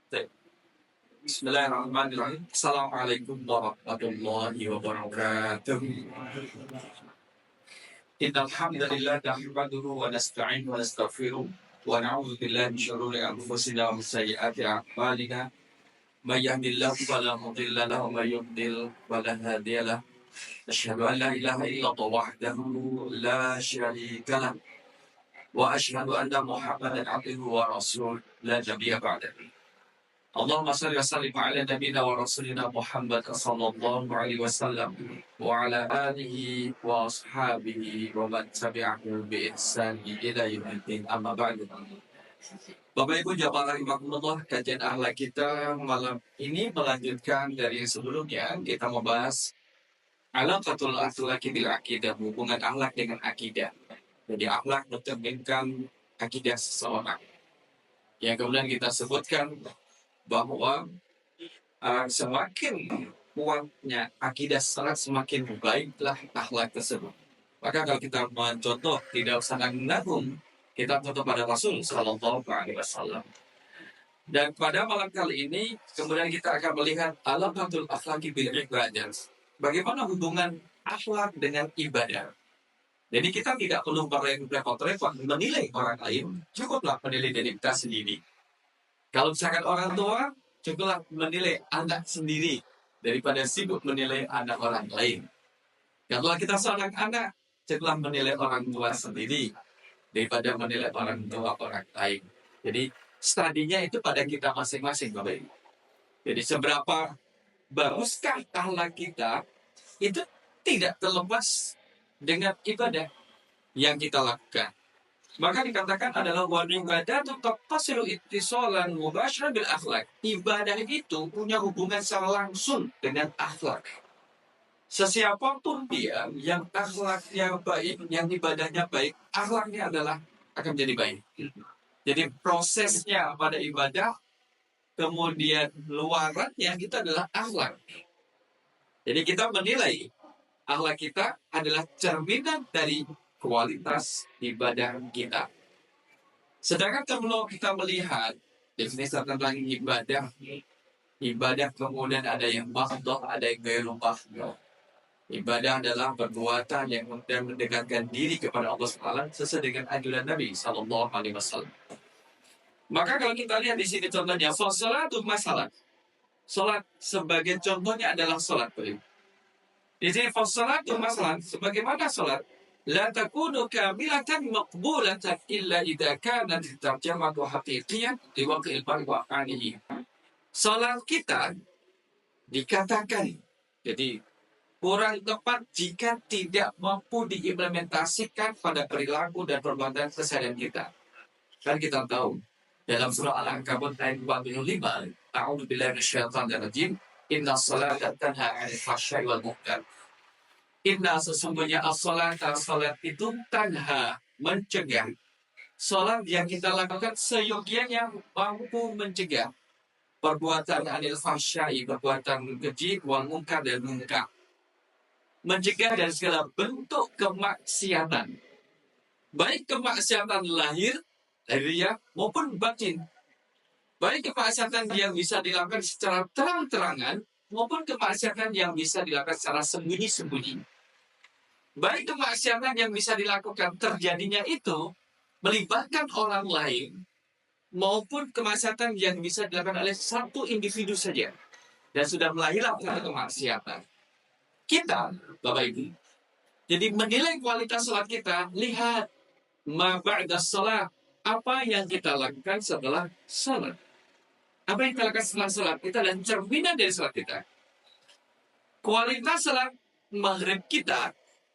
Baik. Bismillahirrahmanirrahim. Assalamualaikum warahmatullahi wabarakatuh. Innal hamdalillah nahmaduhu wa nasta'inuhu wa nastaghfiruh wa na'udzu billahi min shururi anfusina wa min sayyiati a'malina. May yahdihillahu fala mudilla lahu wa may yudlil fala hadiya lahu. Asyhadu an la ilaha illallah wahdahu la syarika lahu wa asyhadu anna Muhammadan abduhu wa rasuluh la nabiyya ba'dahu. Allahumma salli wa sallim ala nabiyina wa rasulina Muhammad sallallahu alaihi wasallam wa ala alihi wa ashabihi wa man tabi'ahu bi ihsan ila yaumiddin, amma ba'du. Bapak Ibu jamaah rahimakumullah, kajian akhlak kita malam ini melanjutkan dari yang sebelumnya. Kita membahas alaqatul akhlaqi bil aqidah, hubungan akhlak dengan akidah. Jadi akhlak mencerminkan akidah seseorang. Yang kemudian kita sebutkan bahwa semakin kuatnya akidah seseorang, semakin baiklah akhlak tersebut. Maka kalau kita mencontoh, tidak usah nanggung, kita contoh pada Rasul Sallallahu Alaihi Wasallam. Dan pada malam kali ini, kemudian kita akan melihat alaqatul akhlaqi bil ibadah. Bagaimana hubungan akhlak dengan ibadah? Jadi kita tidak perlu repot-repot menilai orang lain, cukuplah menilai diri kita sendiri. Kalau misalkan orang tua, cukuplah menilai anak sendiri daripada sibuk menilai anak orang lain. Kalau kita seorang anak, cukuplah menilai orang tua sendiri daripada menilai orang tua orang lain. Jadi studinya itu pada kita masing-masing, Bapak Ibu. Jadi seberapa baguskah akhlak kita itu tidak terlepas dengan ibadah yang kita lakukan. Maka dikatakan adalah wal ibadatu tattasilu ittisalan mubasyiran bil akhlak. Ibadah itu punya hubungan secara langsung dengan akhlak. Sesiapapun dia yang akhlaknya baik, yang ibadahnya baik, akhlaknya adalah akan menjadi baik. Jadi prosesnya pada ibadah, kemudian luarannya itu adalah akhlak. Jadi kita menilai akhlak kita adalah cerminan dari kualitas ibadah kita. Sedangkan kalau kita melihat definisi tentang ibadah kemudian ada yang mahdhah, ada yang ghairu mahdhah. Ibadah adalah perbuatan yang kemudian mendekatkan diri kepada Allah SWT sesuai dengan anjuran Nabi Sallallahu Alaihi Wasallam. Maka kalau kita lihat di sini contohnya, salatu masalah. Salat sebagai contohnya adalah salat. Di sini salatu masalah, sebagaimana salat, la takunu kamilatan maqbulatan illa idza kanat tarjamatu haqiqiyyah li waqil waqanihi. Salat kita dikatakan jadi kurang tepat jika tidak mampu diimplementasikan pada perilaku dan perbuatan keseharian kita. Kan kita tahu dalam surah Al-Ankabut ayat 45, a'udzubillahi minasyaitonir rajim, inna sholata tanha 'anil fahsya'i wal munkar. Inna sesungguhnya as-salat itu tanha, mencegah. Salat yang kita lakukan seyogianya mampu mencegah perbuatan anil fahsyai, perbuatan keji, wal munkar dan munkar. Mencegah dari segala bentuk kemaksiatan. Baik kemaksiatan lahir, lahiriah maupun batin. Baik kemaksiatan yang bisa dilakukan secara terang-terangan maupun kemaksiatan yang bisa dilakukan secara sembunyi-sembunyi. Baik kemaksiatan yang bisa dilakukan terjadinya itu melibatkan orang lain maupun kemaksiatan yang bisa dilakukan oleh satu individu saja dan sudah melahirkan kemaksiatan. Kita, Bapak Ibu, jadi menilai kualitas salat kita, lihat ma ba'da salat, apa yang kita lakukan setelah salat. Apa yang kita lakukan setelah salat, kita adalah cerminan dari salat kita. Kualitas salat maghrib kita,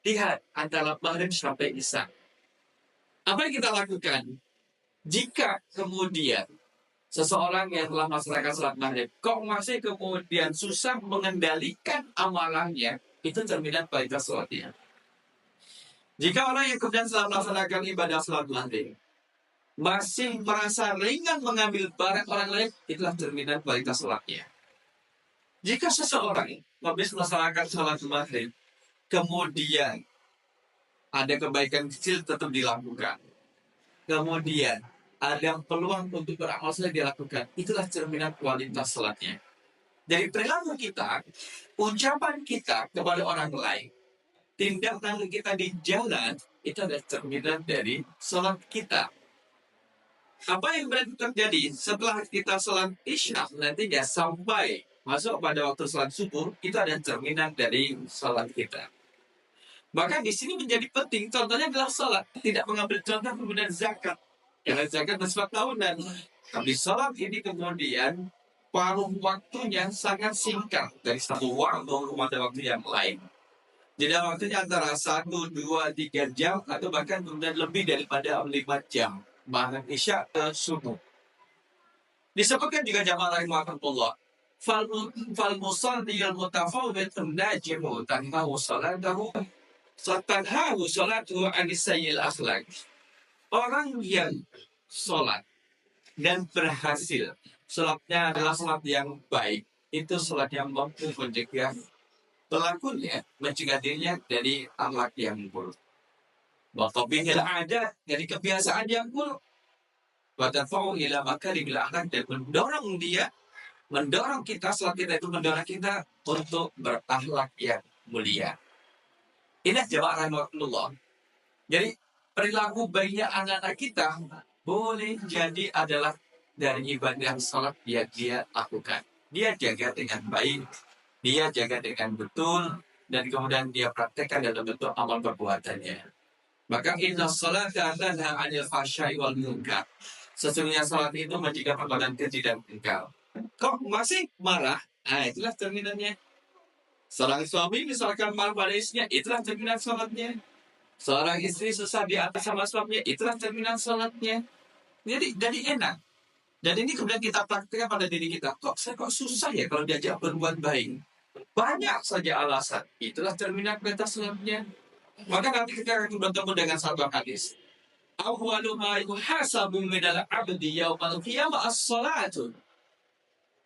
lihat antara maghrib sampai isya. Apa yang kita lakukan? Jika kemudian seseorang yang telah melaksanakan salat maghrib kok masih kemudian susah mengendalikan amalannya, itu cerminan kualitas salatnya. Jika orang yang kemudian telah melaksanakan ibadah salat maghrib masih merasa ringan mengambil barang orang lain, itulah cerminan kualitas salatnya. Jika seseorang habis melaksanakan salat maghrib kemudian ada kebaikan kecil tetap dilakukan, kemudian ada peluang untuk beramal soleh dia lakukan. Itulah cerminan kualitas salatnya. Dari perilaku kita, ucapan kita kepada orang lain, tindak tanduk kita di jalan, itu adalah cerminan dari salat kita. Apa yang berarti terjadi setelah kita salat isya nantinya sampai masuk pada waktu salat subuh, itu ada cerminan dari salat kita. Maka di sini menjadi penting, contohnya adalah salat. Tidak mengambil contoh kemudian zakat. Karena zakat bersifat tahunan. Tapi salat ini kemudian paruh waktunya sangat singkat. Dari satu waktu kepada waktu yang lain. Jadi waktunya antara 1, 2, 3 jam atau bahkan kemudian lebih daripada 5 jam. Bahkan isya ke subuh. Disebutkan juga jamaah rahimahullah. Fal musalli al mutafawwid najimu tanhahu salatahu satanhahu salatuhu anis sayyil akhlak. Orang yang sholat dan berhasil, sholatnya adalah sholat yang baik, itu sholat yang mampu mencegah pelakunya, mencegah dirinya dari akhlak yang buruk. Waktu ada dari kebiasaan yang buruk. Wadafa'u ila makarimil akhlak, dan mendorong kita, sholat kita itu mendorong kita untuk berakhlak yang mulia. Ini jamaah rahimahullah. Jadi perilaku baiknya anak-anak kita boleh jadi adalah dari ibadah salat yang dia lakukan. Dia jaga dengan baik, dia jaga dengan betul, dan kemudian dia praktekkan dalam bentuk amal perbuatannya. Maka inna salata tanha 'anil fahsya'i wal munkar. Sesungguhnya salat itu mencegah perbuatan keji dan munkar. Kok masih marah? Nah, itulah cerminannya. Seorang suami misalkan marah pada istrinya, itulah cerminan salatnya. Seorang istri susah di atas sama suaminya, itulah cerminan salatnya. Jadi enak. Dan ini kemudian kita praktikkan pada diri kita. Kok susah ya kalau diajak berbuat baik? Banyak saja alasan. Itulah cerminan kualitas salatnya. Maka nanti kita akan bertemu dengan satu hadis. Awwalu ma yuhasabu minal abdi yaumal qiyamah as-salatu.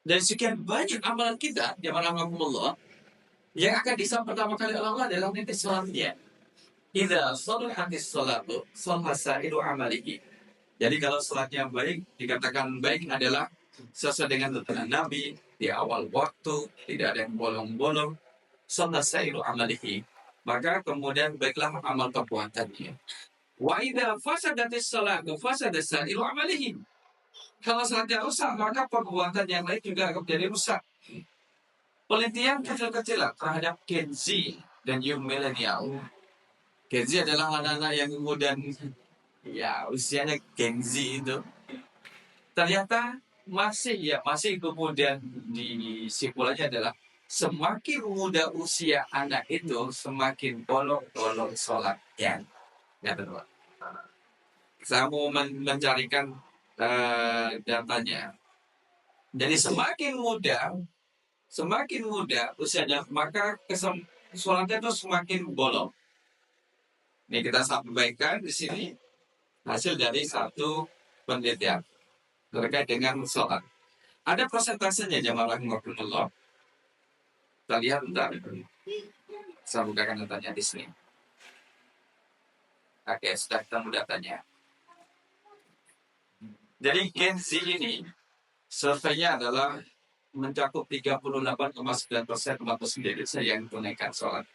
Dan sekian banyak amalan kita, ya Allah, yang akan disambut pertama kali oleh Allah adalah nanti salatnya. Idza salahatis salatu salaha sa'iru amalihi. Jadi kalau salatnya baik, dikatakan baik adalah sesuai dengan tuntunan Nabi di awal waktu, tidak ada yang bolong-bolong, salaha sa'iru amalihi. Maka kemudian baiklah amal perbuatannya. Wa idza fasadatis salatu fasada sa'iru amalihi. Kalau salatnya rusak, maka perbuatan yang lain juga akan menjadi rusak. Penelitian kecil-kecilan terhadap Gen Z dan Young Millennial. Gen Z adalah anak-anak yang kemudian ya usianya Gen Z itu ternyata masih kemudian disimpulkannya adalah semakin muda usia anak itu semakin bolong-bolong sholatnya. Ya betul. Saya mau mencarikan datanya. Jadi semakin muda usianya, maka sholatnya itu semakin bolong. Ini kita sampaikan di sini hasil dari satu penelitian terkait dengan sholat. Ada persentasenya jamaah rahimahullah. Kita lihat bentar. Saya bukakan datanya di sini. Oke, sudah ketemu datanya. Jadi Gen Z ini surveinya adalah mencakup 38,9% umat muslim di Indonesia yang tunaikan sholat.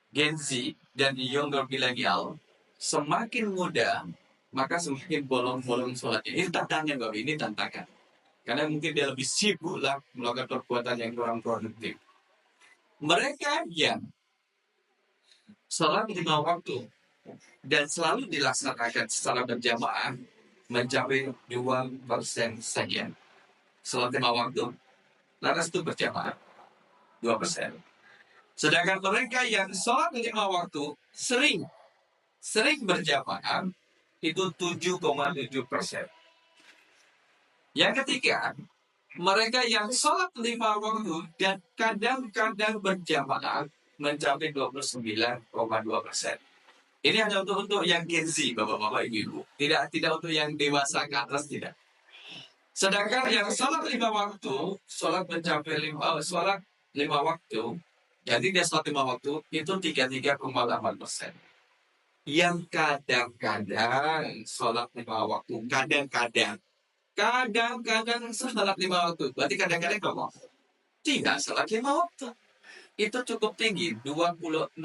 Gen Z dan younger millennial semakin muda maka semakin bolong-bolong sholatnya. Ini tantangan Bapak, ini tantangan. Karena mungkin dia lebih sibuk lah melakukan perbuatan yang kurang produktif. Mereka yang sholat 5 waktu dan selalu dilaksanakan secara berjamaah mencapai 2% saja. Sholat 5 waktu, lantas itu berjamaah 2%. Sedangkan mereka yang sholat 5 waktu sering berjamaah itu 7,7%. Yang ketiga, mereka yang sholat 5 waktu dan kadang-kadang berjamaah mencapai 29,2%. Ini hanya untuk yang Gen Z, bapak-bapak, ibu-ibu. Tidak untuk yang dewasa ke atas, tidak. Sedangkan yang sholat 5 waktu, sholat 5 waktu, jadi dia sholat 5 waktu, itu 33,8%. yang kadang-kadang sholat 5 waktu, kadang-kadang sholat 5 waktu, berarti kadang-kadang kamu tidak sholat 5 waktu. Itu cukup tinggi, 26,8%.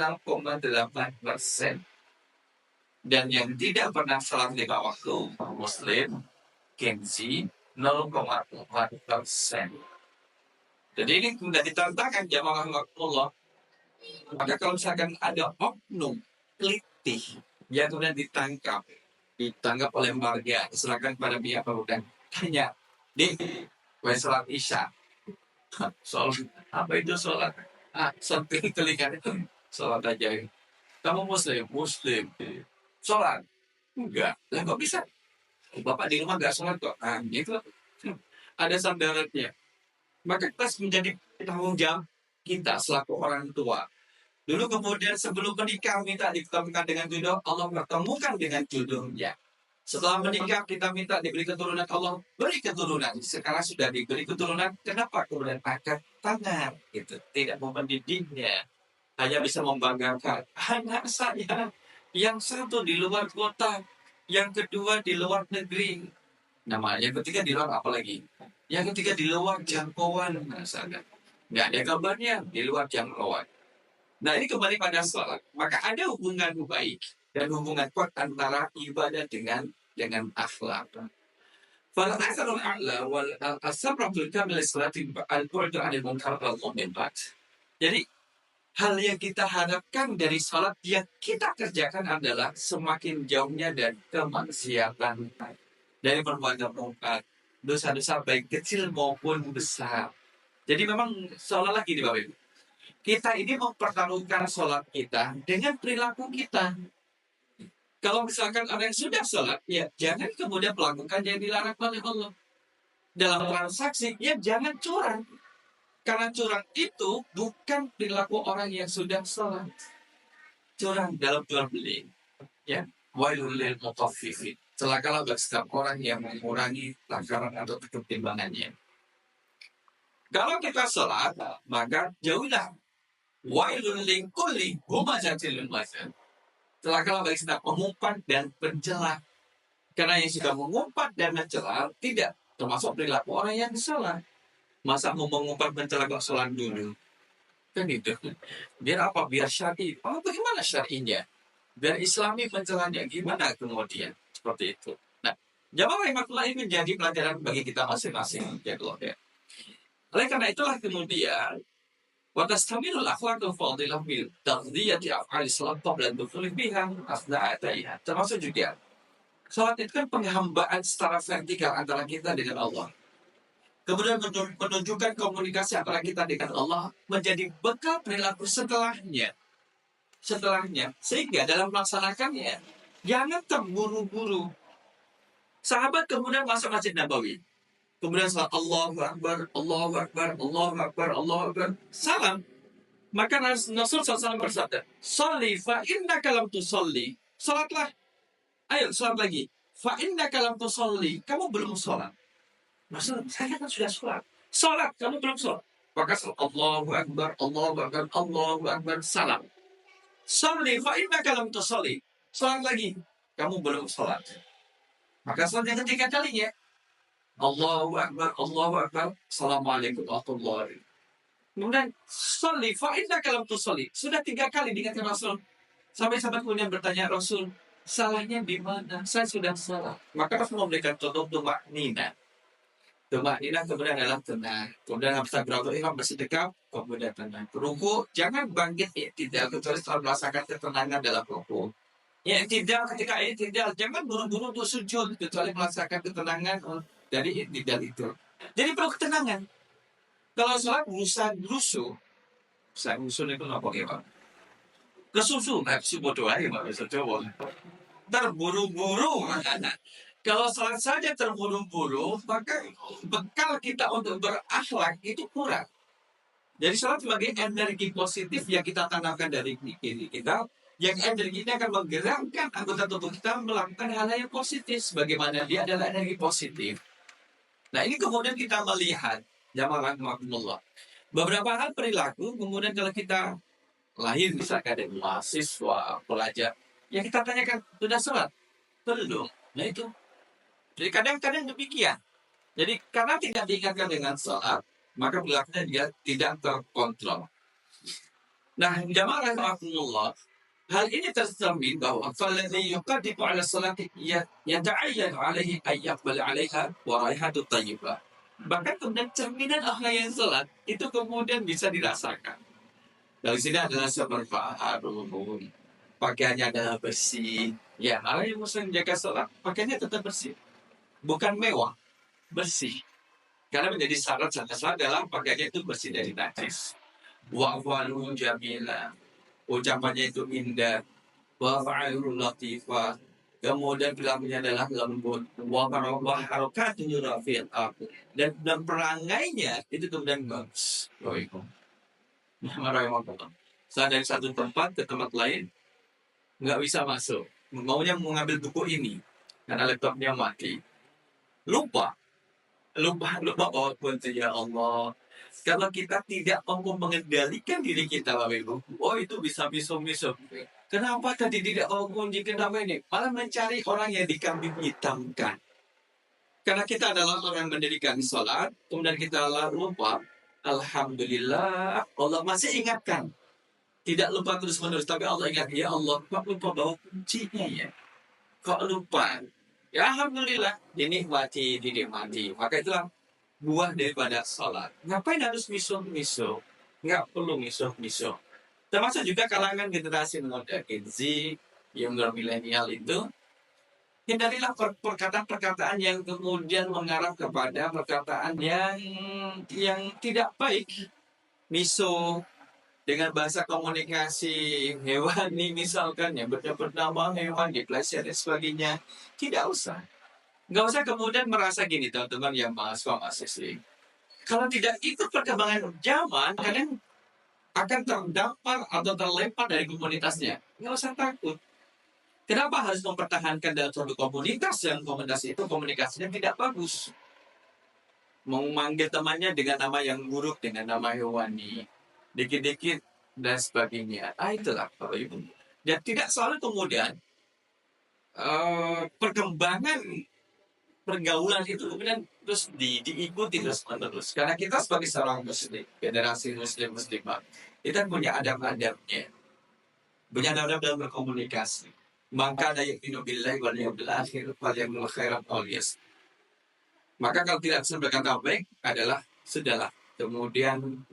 Dan yang tidak pernah sholat 5 waktu, Muslim, Genzi, 0,4%. Jadi ini sudah ditantangkan jamaah Allah. Maka kalau misalkan ada oknum kelitih yang kemudian ditangkap oleh warga, diserahkan pada pihak berwenang, tanya, di sholat isya, sholat apa itu sholat? Sampai telinga itu sholat aja. Kamu muslim, sholat enggak, lah kok bisa? Bapak di rumah enggak sholat kok. Gitu. Ada sandarannya. Maka kita menjadi tanggung jawab kita selaku orang tua. Dulu kemudian sebelum menikah minta diketemukan dengan jodoh, Allah pertemukan dengan jodohnya. Setelah menikah kita minta diberi keturunan, Allah beri keturunan. Sekarang sudah diberi keturunan, kenapa kemudian angkat tangan? Itu tidak mau mendidiknya, hanya bisa membanggakan anak saya yang satu di luar kota, yang kedua di luar negeri. Namanya ketiga di luar apa lagi? Yang ketiga di luar jangkauan, misalkan. Nggak ada kabarnya di luar jangkauan. Nah ini kembali pada sholat. Maka ada hubungan baik dan hubungan kuat antara ibadah dengan akhlak. فالأثر الأعلى والسبب الكامل للصلاة البعد عن المنكر والمنكرات. Jadi hal yang kita harapkan dari sholat yang kita kerjakan adalah semakin jauhnya dari kemaksiatan, dari perbuatan mungkar, dosa-dosa baik kecil maupun besar. Jadi memang seolah lagi di Bapak Ibu, kita ini mempertaruhkan sholat kita dengan perilaku kita. Kalau misalkan ada yang sudah sholat, ya jangan kemudian melakukan yang dilarang oleh Allah. Dalam transaksi, ya jangan curang. Karena curang itu bukan perilaku orang yang sudah sholat. Curang dalam jual beli, ya. Wailul lil mutaffifin. Celakalah bagi setiap orang yang mengurangi takaran atau ketimbangannya. Kalau kita sholat, maka jauhlah. Wailul likulli humazatil lumazah. Celakalah bagi setiap pengumpat dan pencela. Karena yang sudah mengumpat dan mencela tidak termasuk perilaku orang yang salah. Masa mau mengumpat mencela kok sholat dulu? Kan itu. Biar apa? Biar syar'i. Oh, bagaimana syar'inya? Biar islami pencelanya gimana kemudian? Seperti itu. Nah, jamaah rahmatullah ini menjadi pelajaran bagi kita masing-masing. Ya, oleh karena itulah kemudian وتستمر الأخلاق الفاضلة بتغذية أفعال الصلاة قبل الدخول بها أثناء أدائها. Termasuk juga salat itu kan penghambaan secara vertikal antara kita dengan Allah. Kemudian menunjukkan komunikasi antara kita dengan Allah menjadi bekal perilaku setelahnya. Sehingga dalam melaksanakannya jangan terburu-buru. Sahabat kemudian masuk Masjid Nabawi. Kemudian salat Allahu Akbar, Allahu Akbar, Allahu Akbar, Allahu Akbar, salam. Maka Rasul SAW bersabda, "Sholli fa innaka lam tusolli." Salatlah. Ayo salat lagi. Fa innaka lam tusolli. Kamu belum salat. Rasul, saya kan sudah salat. Salat, kamu belum salat. Maka Allahu Akbar, Allahu Akbar, Allahu Akbar, salam. Sholli fa innaka lam tusolli. Salat lagi. Kamu belum salat. Maka salat yang ketiga kalinya, Allahu Akbar, Allahu Akbar, Assalamualaikum warahmatullahi wabarakatuh. Kemudian, sholli fa innaka lam tusolli. Sudah 3 kali diingatkan Rasul. Sampai sahabat kemudian bertanya, Rasul, salahnya di mana? Saya sudah salah. Maka Rasul memberikan contoh tumak nina. Tumak nina kemudian adalah tenang. Kemudian habis berapa imam bersedekap, kemudian tenang. Ruku, jangan bangkit tidak kecuali setelah merasakan ketenangan dalam ruku. Ya tidak ketika tidak, jangan buru-buru untuk sujud kecuali merasakan ketenangan dari tidak itu. Jadi perlu ketenangan. Kalau sholat berusaha rusuh, saya rusuh itu apa ya Pak? Kesusu, nafsu bodoh aja Pak, bisa coba. Terburu-buru. Kalau sholat saja terburu-buru, maka bekal kita untuk berakhlak itu kurang. Jadi sholat sebagai energi positif yang kita tanamkan dari diri kita, yang energi ini akan menggerakkan anggota tubuh kita melakukan hal yang positif, sebagaimana dia adalah energi positif. Nah ini kemudian kita melihat jamaah rahmatullah. Beberapa hal perilaku kemudian kalau kita lahir misalkan dari mahasiswa, pelajar, Ya kita tanyakan, sudah sholat? Belum. Nah itu. Jadi kadang-kadang demikian. Jadi karena tidak diingatkan dengan sholat, maka perilakunya dia tidak terkontrol. Nah, jamaah rahimahullah, hal ini tercermin bahwa falladhi yuqaddimu ala salati yata'ayyanu alaihi an yaqbal 'alaiha wa raihatu thayyibah. Bahkan kemudian cerminan orang yang salat itu kemudian bisa dirasakan. Dari sini adalah seperti harum, pakaiannya adalah bersih. Ya, orang yang muslim jaga salat, pakaiannya tetap bersih. Bukan mewah, bersih. Karena menjadi syarat salat adalah pakaiannya itu bersih dari najis. Wa awalu jamila, ucapannya itu indah. Wa fa'alul latifah, kemudian perilakunya adalah lembut. Wa harokatuhu rafi'at aku, dan perangainya itu kemudian bagus. Waalaikumsalam. Saya dari satu tempat ke tempat lain nggak bisa masuk, maunya mengambil buku ini karena laptopnya mati, lupa bawa kunci. Ya Allah, kalau kita tidak mampu mengendalikan diri kita, Bapak Ibu, oh itu bisa miso-miso. Kenapa tadi tidak mau kunci, kenapa ini? Malah mencari orang yang dikambing hitamkan. Karena kita adalah orang yang mendirikan sholat, kemudian kita lupa. Alhamdulillah, Allah masih ingatkan. Tidak lupa terus-menerus, tapi Allah ingat, ya Allah, kok lupa bawa kuncinya ya? Kok lupa? Ya Alhamdulillah, dinikmati. Maka itulah buah daripada sholat. Ngapain harus miso-miso? Nggak perlu miso-miso. Termasuk juga kalangan generasi muda, Gen Z, younger milenial itu, hindarilah perkataan-perkataan yang kemudian mengarah kepada perkataan yang tidak baik. Miso dengan bahasa komunikasi hewani misalkan, yang bernama hewan, dipleset dan sebagainya. Tidak usah. Nggak usah kemudian merasa gini, teman-teman yang mahasiswa. Kalau tidak ikut perkembangan zaman, kalian akan terdampar atau terlempar dari komunitasnya. Nggak usah takut. Kenapa harus mempertahankan dalam suatu komunitas yang komunikasinya tidak bagus? Memanggil temannya dengan nama yang buruk, dengan nama hewani, dikit-dikit dan sebagainya. Itulah Bapak Ibu. Dan tidak selalu kemudian perkembangan pergaulan itu kemudian terus diikuti terus-menerus. Karena kita sebagai seorang muslim, generasi muslimah, kita punya adab-adabnya. Punya adab dalam berkomunikasi. Maka ada yang billahi wal yawmil akhir wal yawmil khairan alias. Maka kalau tidak bisa berkata baik adalah sudahlah. Kemudian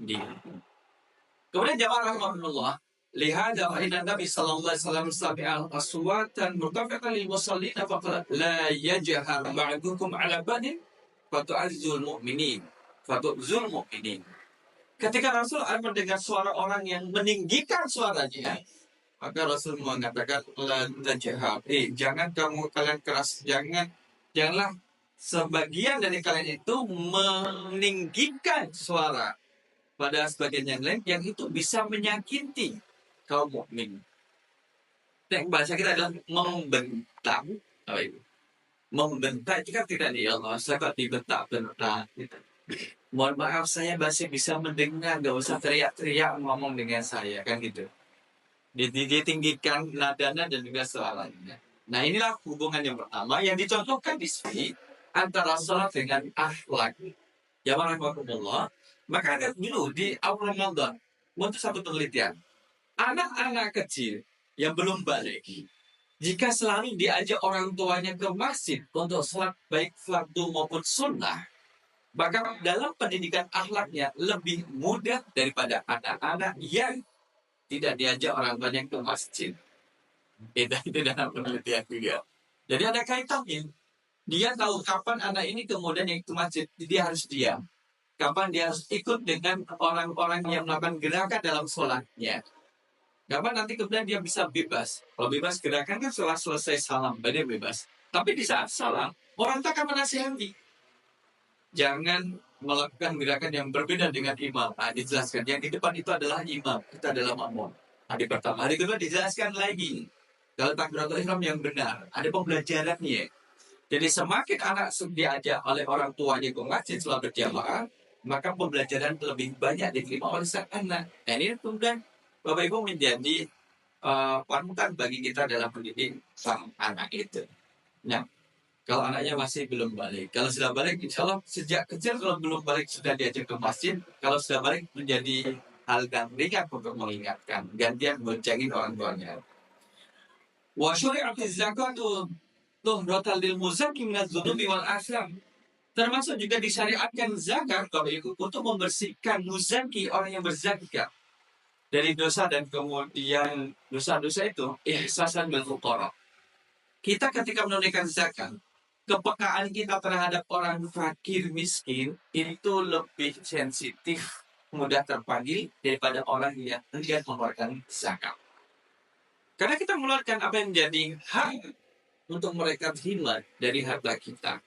kemudian jamaah rahimahullah, lihat wa inna Nabi sallallahu alaihi wasallam sami'a aswatan murtafiqatan lil musallin faqala la yajhar ba'dukum 'ala ba'din fatu'azzul mu'minin. Ketika Rasul mendengar suara orang yang meninggikan suaranya, maka Rasul mengatakan la tajhar, jangan kalian keras, janganlah sebagian dari kalian itu meninggikan suara pada sebagian yang lain yang itu bisa menyakiti kaum mukmin. Yang bahasa kita adalah membentak. Membentak itu kan tidak di Allah, saya kok dibentak-bentak gitu. Mohon maaf, saya masih bisa mendengar, gak usah teriak-teriak ngomong dengan saya, kan gitu. Ditinggikan nadanya dan juga suaranya. Nah inilah hubungan yang pertama yang dicontohkan di sini antara sholat dengan akhlak. Ya warahmatullah. Maka ada dulu di awal Ramadan untuk satu penelitian, anak-anak kecil yang belum balik, jika selalu diajak orang tuanya ke masjid untuk sholat baik fardu maupun sunnah, maka dalam pendidikan akhlaknya lebih mudah daripada anak-anak yang tidak diajak orang tuanya ke masjid. Itu dalam penelitian juga. Jadi ada kaitannya. Dia tahu kapan anak ini kemudian yang ke masjid, dia harus diam. Kapan dia harus ikut dengan orang-orang yang melakukan gerakan dalam sholatnya. Kapan nanti kemudian dia bisa bebas. Kalau bebas gerakan kan setelah selesai salam, dia bebas. Tapi di saat salam, orang tak akan menasihati. Jangan melakukan gerakan yang berbeda dengan imam. Dijelaskan. Yang di depan itu adalah imam. Kita adalah makmum. Hari pertama. Hari kedua dijelaskan lagi. Kalau takbiratul ihram yang benar. Ada pembelajarannya. Jadi semakin anak diajak oleh orang tuanya ke masjid setelah berjamaah, maka pembelajaran lebih banyak diterima oleh sang anak. Nah ini kemudian Bapak Ibu menjadi panutan bagi kita dalam mendidik sang anak itu. Nah, kalau anaknya masih belum balik, kalau sudah balik, insya Allah sejak kecil kalau belum balik sudah diajak ke masjid, kalau sudah balik menjadi hal yang ringan untuk mengingatkan, gantian boncengin orang tuanya. Wa syuri'ati zakatu tuhratan lil muzakki minadz dzunubi wal asam. Termasuk juga disyariatkan zakat kalau itu untuk membersihkan muzaki, orang yang berzakat dari dosa, dan kemudian dosa-dosa itu ihsasan bil fuqara. Kita ketika menunaikan zakat, kepekaan kita terhadap orang fakir miskin itu lebih sensitif, mudah terpanggil daripada orang yang enggan mengeluarkan zakat. Karena kita mengeluarkan apa yang menjadi hak untuk mereka terima dari harta kita.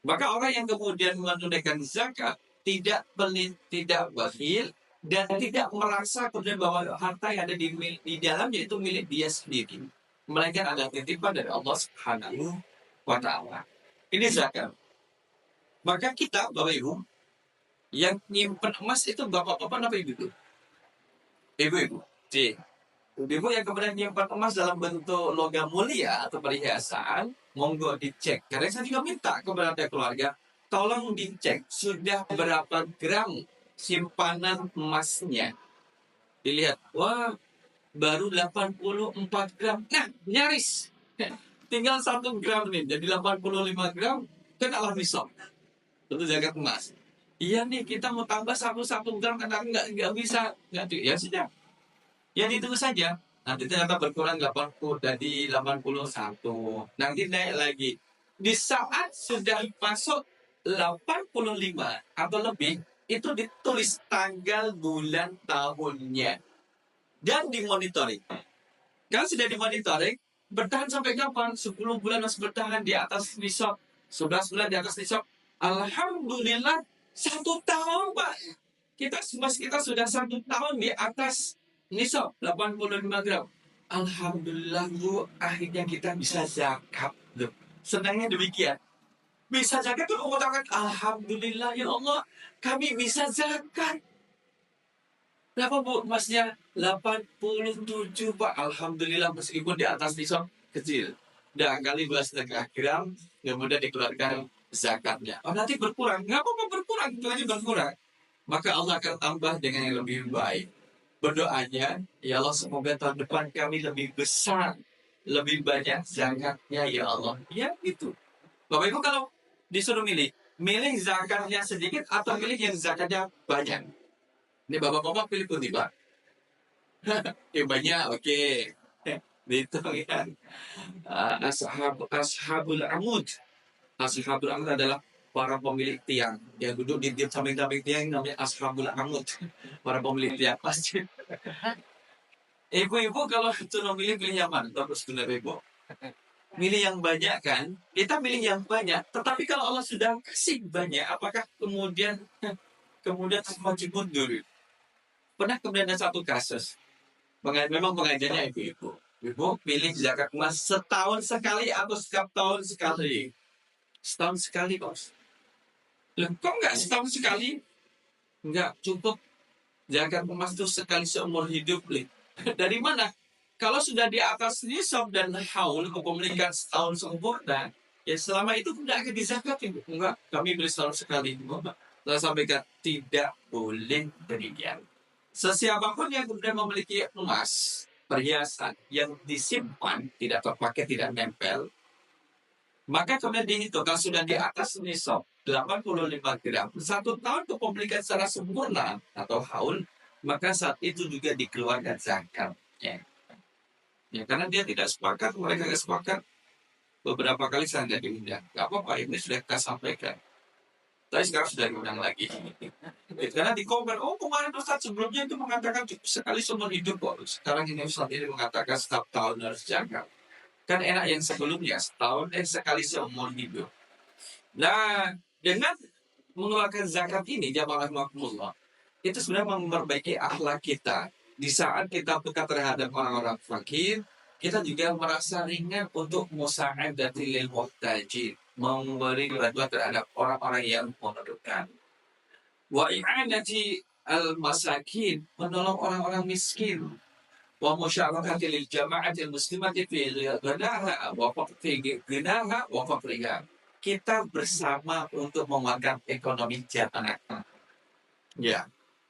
Maka orang yang kemudian menunaikan zakat tidak pelit, tidak bakhil, dan tidak merasa kemudian bahwa harta yang ada di dalamnya itu milik dia sendiri, melainkan ada titipan dari Allah Subhanahu wa Ta'ala. Ini zakat. Maka kita, Bapak Ibu, yang nyimpen emas itu bapak-bapak apa ibu? Ibu-ibu. Ibu yang kemudian nyimpan emas dalam bentuk logam mulia atau perhiasan, monggo dicek. Karena saya juga minta kepada keluarga, tolong dicek sudah berapa gram simpanan emasnya. Dilihat, wah baru 84 gram. Nah, nyaris. Tinggal 1 gram nih, jadi 85 gram, kan Allah nisab. Itu zakat emas. Iya nih, kita mau tambah 1 gram, karena nggak bisa. Ya sudah. Ya ditunggu saja. Nanti ternyata berkurang 80 jadi 81. Nanti naik lagi. Di saat sudah masuk 85 atau lebih, itu ditulis tanggal, bulan, tahunnya. Dan dimonitoring. Kalau sudah dimonitoring, bertahan sampai kapan? 10 bulan masih bertahan di atas nisab. 11 bulan di atas nisab. Alhamdulillah, 1 tahun, Pak. Kita sudah 1 tahun di atas nisab 85 gram. Alhamdulillah, Bu, akhirnya kita bisa zakat. Loh, senangnya demikian. Bisa zakat itu mengatakan, Alhamdulillah ya Allah, kami bisa zakat. Berapa, Bu, emasnya? 87, Pak. Alhamdulillah, meskipun di atas nisab kecil. Dan kali 2,5 gram, kemudian dikeluarkan zakatnya. Oh, nanti berkurang. Nggak apa-apa berkurang, itu aja berkurang. Maka Allah akan tambah dengan yang lebih baik. Berdoanya, ya Allah, semoga tahun depan kami lebih besar, lebih banyak zakatnya ya Allah. Ya itu. Bapak Ibu kalau disuruh milih zakatnya sedikit atau milih yang zakatnya banyak. Ini bapak-bapak pilih pun Pak. Yang banyak, oke. Dihitung ya. Ashabul Amud. Ashabul Amud adalah para pemilik tiang yang duduk di samping-samping tiang, namanya Ashabul Amud. Para pemilik tiang masjid. Ibu-ibu kalau suruh pilih yang mana? Terus benar Ibu. Milih yang banyak kan? Kita milih yang banyak. Tetapi kalau Allah sudah kasih banyak, apakah kemudian wajib mundur? Pernah kemudian ada satu kasus. Memang pengajarnya ibu-ibu. Ibu pilih zakat emas setahun sekali atau setiap tahun sekali? Setahun sekali, Bos. Loh, kok nggak setahun sekali? Nggak cukup. Zakat emas itu sekali seumur hidup, Li. Dari mana? Kalau sudah di atas nisab dan haul, kepemilikan setahun sempurna, ya selama itu tidak akan dizakatin. Enggak, kami beli setahun sekali. Saya sampaikan, tidak boleh demikian. Sesiapapun yang kemudian memiliki emas, perhiasan yang disimpan, tidak terpakai, tidak nempel, maka kemudian dihitung, kalau sudah di atas nisab 85 gram, 1 tahun kepemilikan secara sempurna atau haul, maka saat itu juga dikeluarkan zakatnya. Ya, karena dia tidak sepakat, mereka tidak sepakat. Beberapa kali saya tidak diundang. Gak apa-apa, ini sudah kita sampaikan. Tapi sekarang sudah diundang lagi. Karena di komen, oh kemarin Ustaz sebelumnya itu mengatakan sekali seumur hidup kok. Sekarang ini Ustaz ini mengatakan setiap tahun harus zakat. Kan enak yang sebelumnya, setahun sekali seumur hidup. Nah, dengan mengeluarkan zakat ini, jamaah rahmatullah, itu sebenarnya memperbaiki akhlak kita. Di saat kita peka terhadap orang-orang fakir, kita juga merasa ringan untuk musa'adatil lil muhtajin, memberi bantuan terhadap orang-orang yang membutuhkan. Wa i'anati al-masakin, menolong orang-orang miskin. wa musyarakati lil jama'atil muslimati fi ghinaha wa faqriha. Kita bersama untuk menguatkan ekonomi jamaah. Ya,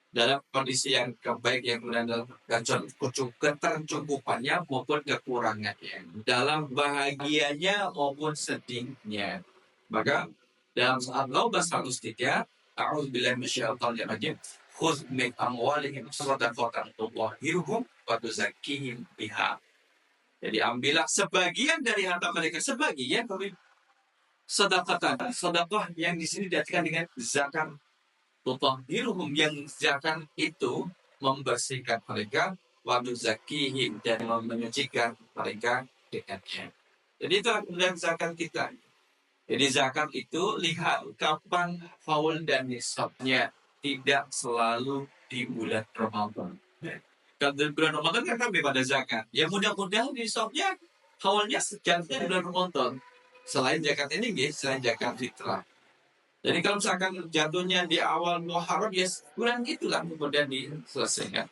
dalam kondisi yang baik yang dalam ketercukupannya maupun kekurangannya, dalam bahagianya maupun sedihnya. Maka dalam saat Taubah 103, a'udzubillahi minasyaitonir rajim, khudz min amwalihim shadaqatan tutahhiruhum wa tuzakkihim biha. Jadi ambillah sebagian dari harta mereka, sebagian dari sedekah. Sedekah yang di sini diartikan dengan zakat. Tutahhiruhum, yang zakat itu membersihkan mereka, wa tuzakkihim, dan menyucikan mereka dengannya. Jadi itu kemudian zakat kita. Jadi zakat itu lihat kapan haul dan nisabnya, tidak selalu di bulan Ramadan. Kalau di bulan Ramadan kan kami pada zakat. Ya mudah-mudahan nisabnya haulnya sejak bulan Ramadan. Selain zakat ini, selain zakat fitrah. Jadi kalau misalkan jatuhnya di awal Muharram, ya bulan itulah kemudian diselesaikan.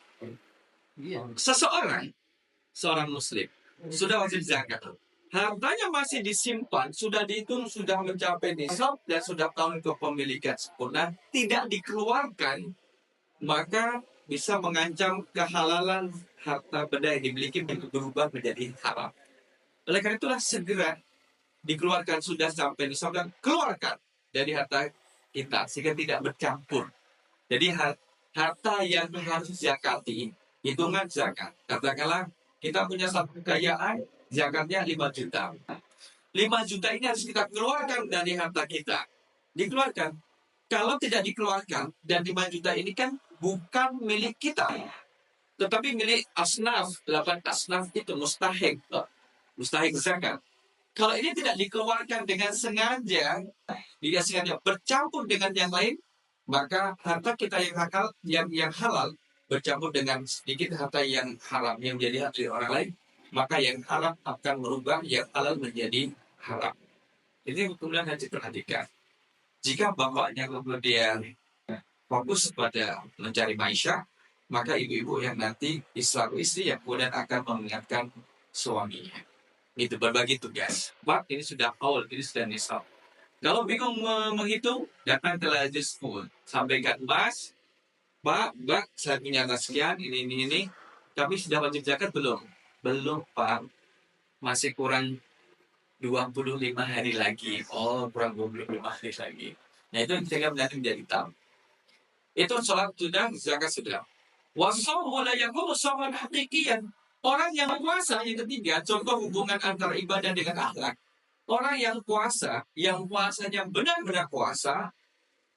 Seorang muslim sudah wajib zakat. Hartanya masih disimpan, sudah dihitung, sudah mencapai nisab dan sudah tahun kepemilikan sempurna, tidak dikeluarkan, maka bisa mengancam kehalalan harta benda yang dimiliki berubah menjadi haram. Oleh karena itulah segera dikeluarkan, sudah sampai nisab dan keluarkan dari harta kita sehingga tidak bercampur. Jadi harta yang harus zakati, hitungan zakat. Katakanlah kita punya satu kekayaan, zakatnya 5 juta. 5 juta ini harus kita keluarkan dari harta kita. Dikeluarkan. Kalau tidak dikeluarkan, dan 5 juta ini kan bukan milik kita, tetapi milik asnaf. 8 asnaf itu mustahik zakat. Kalau ini tidak dikeluarkan dengan sengaja, dia sengaja bercampur dengan yang lain, maka harta kita yang halal bercampur dengan sedikit harta yang haram yang menjadi hak dari orang lain, maka yang haram akan merubah yang halal menjadi haram. Ini kemudian harus diperhatikan. Jika bapaknya kemudian fokus pada mencari maisha, maka ibu-ibu yang nanti selaku istri yang kemudian akan mengingatkan suaminya. Itu berbagi tugas. Pak, ini sudah haul, ini sudah nisab. Kalau bingung menghitung, datang ke Lajis School. Sampaikan, Mas, Pak, Mbak, saya punya sekian, ini. Tapi sudah wajib zakat belum? Belum, Pak. Masih kurang 25 hari lagi. Oh, kurang 25 hari lagi. Nah, itu yang nanti menjadi tahu. Itu sholat sudah, zakat sudah. Wasawmu la yakunu shawan haqiqiyan. Orang yang puasa, yang ketiga, contoh hubungan antara ibadah dengan akhlak. Orang yang puasa, yang puasanya benar-benar puasa,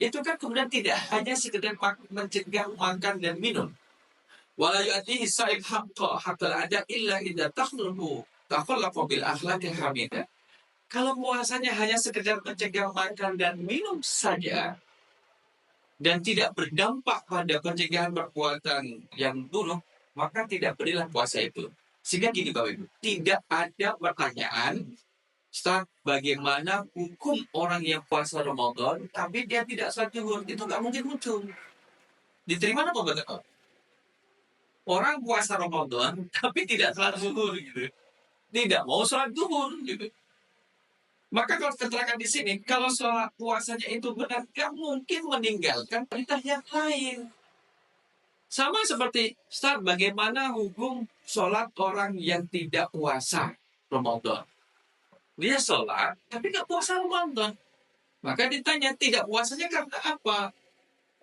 itu kan kemudian tidak hanya sekedar mencegah makan dan minum. Wala yu'tihi sa'ib haqqal ada illa idza takhallaqa bil akhlaqi hamidah. Kalau puasanya hanya sekedar mencegah makan dan minum saja, dan tidak berdampak pada pencegahan perbuatan yang buruk, maka tidak berilah puasa itu. Sehingga gini Bapak Ibu, tidak ada pertanyaan bagaimana hukum orang yang puasa Ramadan tapi dia tidak sholat zuhur, itu nggak mungkin muncul. Diterima apa betul? Orang puasa Ramadan tapi tidak sholat zuhur gitu, tidak mau sholat zuhur gitu. Maka kalau keterangan di sini, kalau sholat puasanya itu benar, gak mungkin meninggalkan perintah yang lain. Sama seperti Ustaz, bagaimana hukum sholat orang yang tidak puasa Ramadan? Dia sholat, tapi gak puasa Ramadan. Maka ditanya, tidak puasanya karena apa?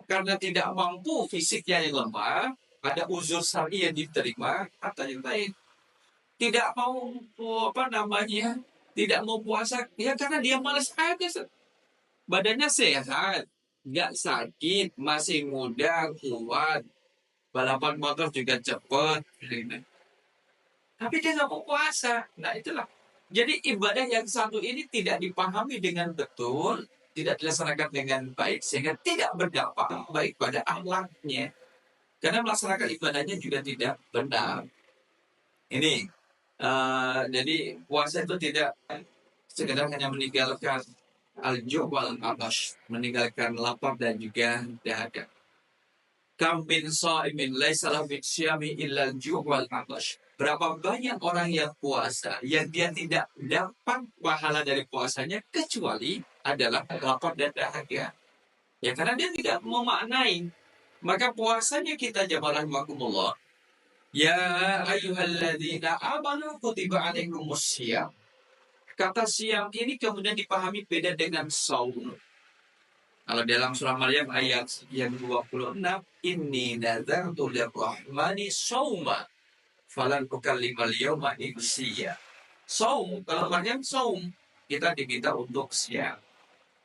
Karena tidak mampu, fisiknya yang lemah, ada uzur syar'i yang diterima, atau yang lain. Tidak mau tidak mau puasa, ya karena dia malas aja. Badannya sehat, nggak sakit, masih muda, kuat, balapan motor juga cepat. Tapi dia nggak mau puasa. Nah itulah. Jadi ibadah yang satu ini tidak dipahami dengan betul, tidak dilaksanakan dengan baik, sehingga tidak berdampak baik pada akhlaknya. Karena melaksanakan ibadahnya juga tidak benar. Ini jadi puasa itu tidak sekedar hanya meninggalkan al-ju' wal atash, meninggalkan lapar dan juga dahaga. Kam min sha'imin laisa lahu min syiyami illa al-ju' wal 'atash. Berapa banyak orang yang puasa yang dia tidak dapat pahala dari puasanya kecuali adalah lapar dan dahaga. Ya karena dia tidak memaknai. Maka puasanya kita jamaah rahimakumullah. Ya ayyuhalladzina amanu kutiba alaikumus syiyam. Kata siam ini kemudian dipahami beda dengan saum. Kalau dalam surah Maryam ayat yang 26, inni nadzartu lirrahmani sauma falan ukallimal yawma insiya. Saum, kalau Maryam saum, kita diminta untuk siam.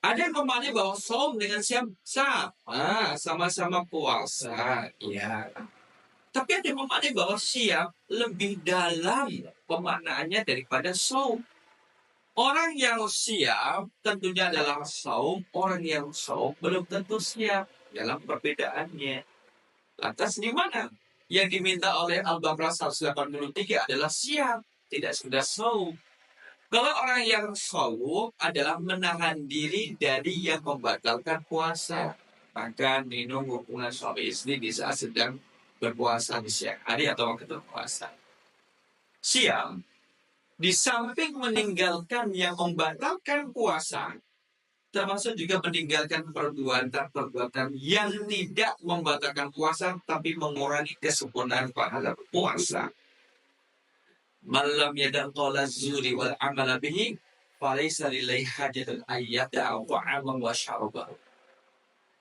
Ada yang memaknai bahwa saum dengan siam sama-sama puasa. Ya. Tapi ada yang memaknai bahwa siam lebih dalam pemaknaannya daripada saum. Orang yang siap tentunya adalah saum, orang yang saum belum tentu siap dalam perbedaannya. Lantas di mana? Yang diminta oleh Al-Baqarah 183 adalah siap, tidak sekedar saum. Kalau orang yang saum adalah menahan diri dari yang membatalkan puasa. Makan, minum, hubungan suami istri di saat sedang berpuasa di siang hari atau waktu berpuasa. Siang di samping meninggalkan yang membatalkan puasa, termasuk juga meninggalkan perbuatan-perbuatan yang tidak membatalkan puasa, tapi mengurangi kesempurnaan pahala puasa. Malam yadal qala zuri wal amala bihi, falaysa lillahi hajatun ayyada'a ta'aman wa syaraba.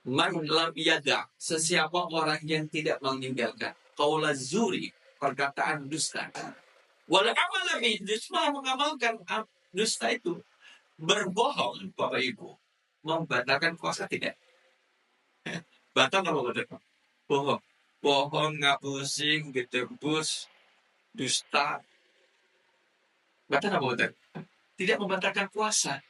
Man lam yada, sesiapa orang yang tidak meninggalkan qala zuri, perkataan dusta. Walau amal lebih, justru mengamalkan dusta itu. Berbohong, Bapak Ibu. Membatalkan puasa tidak? Batal apa batal? Bohong. Bohong, ngapusing, gedebus, dusta. Batal apa batal? Tidak membatalkan puasa.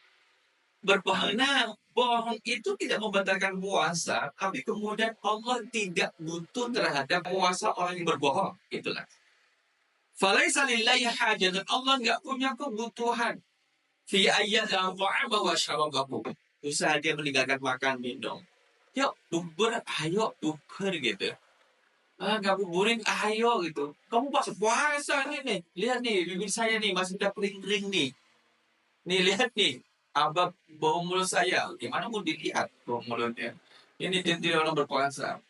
Berbohong. Nah, bohong itu tidak membatalkan puasa, tapi kemudian Allah tidak butuh terhadap puasa orang yang berbohong. Itulah. Falaisa lillahi hajatun. Allah nggak punya kebutuhan fi ayyadha ta'ama wa syarabahu. Usaha dia meninggalkan makan minum. Yuk bubur, ayo bubur gitu. Nggak buburin, ayo gitu. Kamu pas puasa nih. Lihat nih, bibir saya nih masih udah kering-kering nih. Nih lihat nih, abang bau mulut saya. Gimana mau dilihat bau mulutnya? Ini jentil orang berpuasa.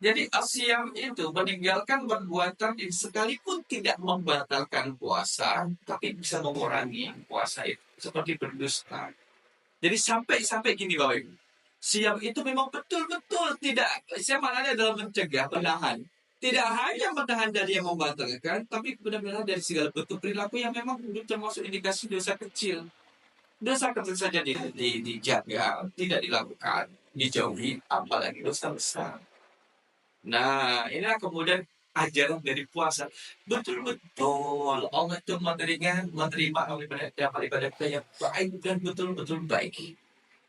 Jadi asyam itu meninggalkan perbuatan yang sekalipun tidak membatalkan puasa, tapi bisa mengurangi puasa itu. Seperti berdusta. Jadi sampai gini Bapak Ibu. Siam itu memang betul-betul tidak, siam maknanya adalah mencegah, menahan. Tidak hanya menahan dari yang membatalkan, tapi benar-benar dari segala bentuk perilaku yang memang termasuk indikasi dosa kecil. Dosa kecil saja dijaga, tidak dilakukan, dijauhi, apalagi dosa besar. Nah, inilah kemudian ajaran dari puasa. Betul-betul Allah itu menerima ibadah kita yang baik dan betul-betul baik.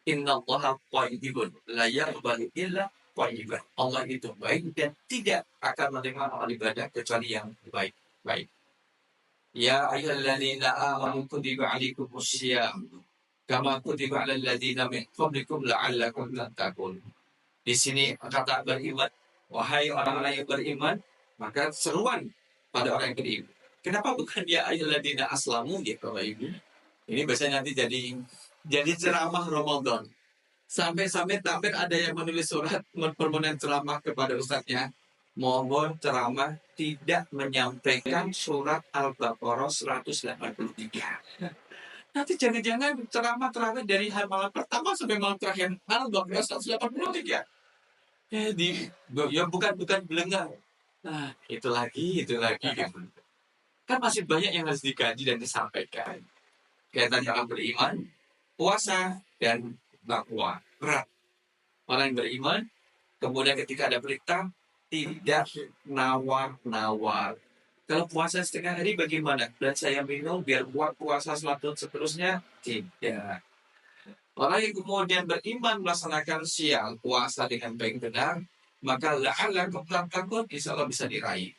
Innallaha thayyibun la yaqbalu illa thayyiban. Allah itu baik dan tidak akan menerima amal ibadah kecuali yang baik. Ya ayyuhalladzina amanu kutiba alaikumus syiyam kama kutiba alal ladzina min qablikum la'allakum tattaqun. Di sini kata beriman, wahai orang-orang yang beriman, maka seruan pada orang yang beriman. Kenapa bukan ya ayyuhalladzina aslamu gitu Bapak Ibu? Ini biasanya nanti jadi ceramah Ramadan. Sampai-sampai tampil ada yang menulis surat permohonan ceramah kepada ustadznya. Mohon ceramah tidak menyampaikan surat Al-Baqarah 183. Nanti jangan-jangan ceramah terakhir dari malam pertama sampai malam terakhir Al-Baqarah 183. Ya bukan belengar. Nah, itu lagi. Kan masih banyak yang harus dikaji dan disampaikan. Kaitan orang beriman, puasa, dan takwa. Berat. Orang yang beriman, kemudian ketika ada perintah, tidak nawar-nawar. Kalau puasa setengah hari bagaimana? Dan saya minum biar buat puasa seterusnya? Tidak. Orang yang kemudian beriman melaksanakan siang puasa dengan baik benar, maka la'allakum tattaqun insya Allah bisa diraih.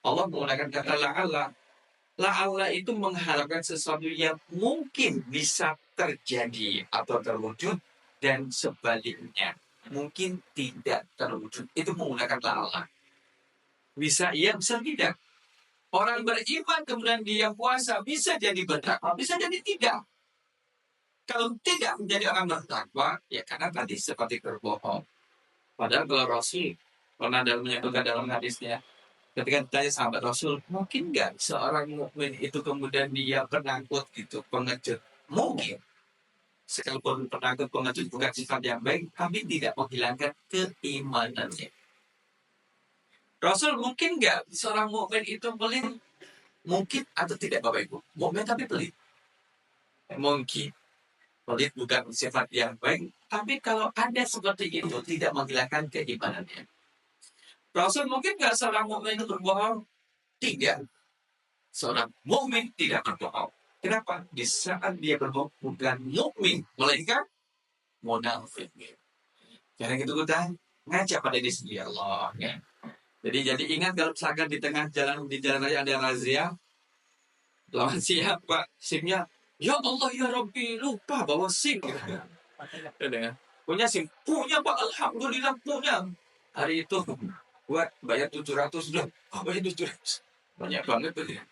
Allah menggunakan kata la'alla. La'alla itu mengharapkan sesuatu yang mungkin bisa terjadi atau terwujud dan sebaliknya. mungkin tidak terwujud. Itu menggunakan Allah. Bisa iya, bisa tidak. Orang beriman kemudian dia puasa, bisa jadi bertakwa, bisa jadi tidak. Kalau tidak menjadi orang bertakwa, ya karena tadi seperti berbohong. Padahal kalau Rasul pernah menyebutkan dalam hadisnya, ketika ditanya sahabat Rasul, mungkin nggak seorang mukmin itu kemudian dia penakut gitu, pengecut? Mungkin. Sekalipun penakut pengecut bukan sifat yang baik, tapi tidak menghilangkan keimanannya. Rasul mungkin nggak seorang mukmin itu pelit? Mungkin atau tidak Bapak Ibu? Mukmin tapi pelit. Mungkin. Pelit bukan sifat yang baik, tapi kalau ada seperti itu tidak menghilangkan keimanannya. Rasul mungkin nggak seorang mukmin itu berbohong? Tidak. Seorang mukmin tidak berbohong. Kenapa? Di saat dia berbohong bukan mukmin, melainkan munafik. Karena itu kita ngajak pada diri sendiri Allah. Ya. Jadi ingat kalau misalkan di tengah jalan raya ada razia, lawan siapa? SIM-nya, ya Allah ya Rabbi, lupa bawa SIM. Punya SIM? Punya Pak, alhamdulillah punya. Hari itu buat bayar 700 udah. Bayar 700. Banyak banget tuh ya.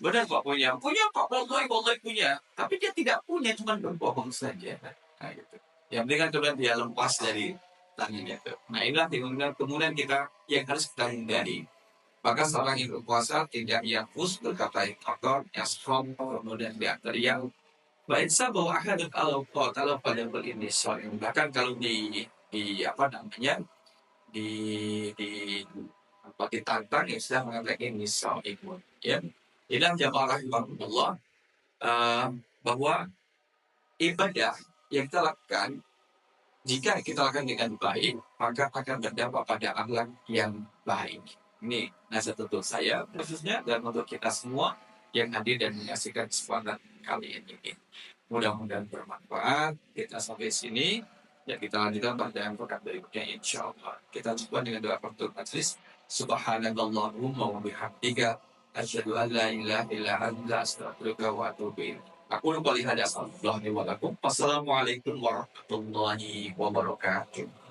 Benar Pak punya. Punya Pak, wallahi punya. Tapi dia tidak punya, cuma berbohong saja. Nah, gitu. Yang penting kan kemudian dia lepas dari tangannya itu. Nah inilah kemudian kita yang harus kita hindari. Maka seorang yang berpuasa tidak yafus berkata yang kotor, yang strong, kemudian yang Bainsa bahwa akan kalau pada ini soal bahkan kalau di apa namanya di di apa ditantang yang sudah mengatakan ini soal imun ya. Dalam jamaah rahimahullah bahwa ibadah yang kita lakukan jika kita lakukan dengan baik maka akan berdampak pada akhlak yang baik. Ini nasihat untuk saya khususnya dan untuk kita semua yang hadir dan menyaksikan kesempatan kali ini. Mudah-mudahan bermanfaat. Kita sampai sini dan kita lanjutkan pada yang pekan berikutnya insya Allah. Kita coba dengan doa penutup majlis. Subhanallahumma wa bihamdika asyhadu an la ilaha illa anta astaghfiruka wa atubu ilaik. Aku lupa lihat ya. Wassalamualaikum warahmatullahi wabarakatuh.